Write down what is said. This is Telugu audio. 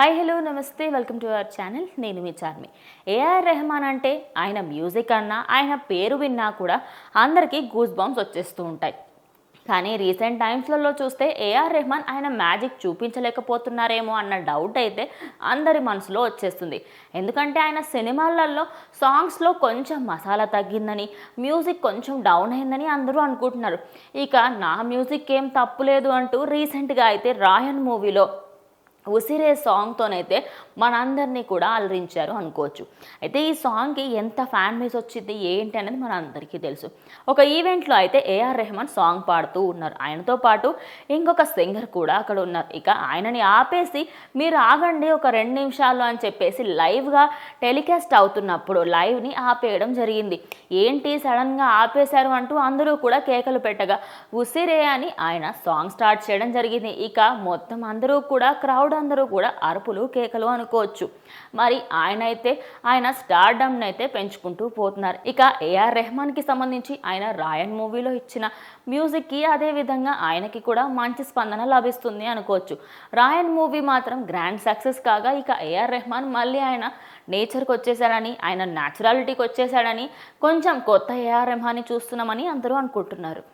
హాయ్ హలో నమస్తే వెల్కమ్ టు అవర్ ఛానల్. నేను మీ చార్మి. ఏఆర్ రెహమాన్ అంటే ఆయన మ్యూజిక్ అన్నా ఆయన పేరు విన్నా కూడా అందరికీ గూస్ బంప్స్ వచ్చేస్తూ ఉంటాయి. కానీ రీసెంట్ టైమ్స్లలో చూస్తే ఏఆర్ రెహమాన్ ఆయన మ్యాజిక్ చూపించలేకపోతున్నారేమో అన్న డౌట్ అయితే అందరి మనసులో వచ్చేస్తుంది. ఎందుకంటే ఆయన సినిమాలలో సాంగ్స్లో కొంచెం మసాలా తగ్గిందని, మ్యూజిక్ కొంచెం డౌన్ అయిందని అందరూ అనుకుంటున్నారు. ఇక నా మ్యూజిక్ ఏం తప్పులేదు అంటూ రీసెంట్గా అయితే రాయన్ మూవీలో ఉసిరే సాంగ్తోనైతే మనందరినీ కూడా అలరించారు అనుకోవచ్చు. అయితే ఈ సాంగ్కి ఎంత ఫ్యాన్ బేస్ వచ్చింది ఏంటి అనేది మన అందరికీ తెలుసు. ఒక ఈవెంట్లో అయితే ఏఆర్ రెహమాన్ సాంగ్ పాడుతూ ఉన్నారు. ఆయనతో పాటు ఇంకొక సింగర్ కూడా అక్కడ ఉన్నారు. ఇక ఆయనని ఆపేసి మీరు ఆగండి ఒక 2 నిమిషాలు అని చెప్పేసి లైవ్గా టెలికాస్ట్ అవుతున్నప్పుడు లైవ్ని ఆపేయడం జరిగింది. ఏంటి సడన్గా ఆపేశారు అంటూ అందరూ కూడా కేకలు పెట్టగా ఉసిరే అని ఆయన సాంగ్ స్టార్ట్ చేయడం జరిగింది. ఇక మొత్తం అందరూ కూడా క్రౌడ్ అందరూ కూడా అరుపులు కేకలు అనుకోవచ్చు. మరి ఆయన స్టార్డమ్ని అయితే పెంచుకుంటూ పోతున్నారు. ఇక ఏఆర్ రెహమాన్కి సంబంధించి ఆయన రాయన్ మూవీలో ఇచ్చిన మ్యూజిక్కి అదేవిధంగా ఆయనకి కూడా మంచి స్పందన లభిస్తుంది అనుకోవచ్చు. రాయన్ మూవీ మాత్రం గ్రాండ్ సక్సెస్ కాగా ఇక ఏఆర్ రెహమాన్ మళ్ళీ ఆయన నేచర్కి వచ్చేసాడని, ఆయన న్యాచురాలిటీకి వచ్చేసాడని, కొంచెం కొత్త ఏఆర్ రెహమాన్ని చూస్తున్నామని అందరూ అనుకుంటున్నారు.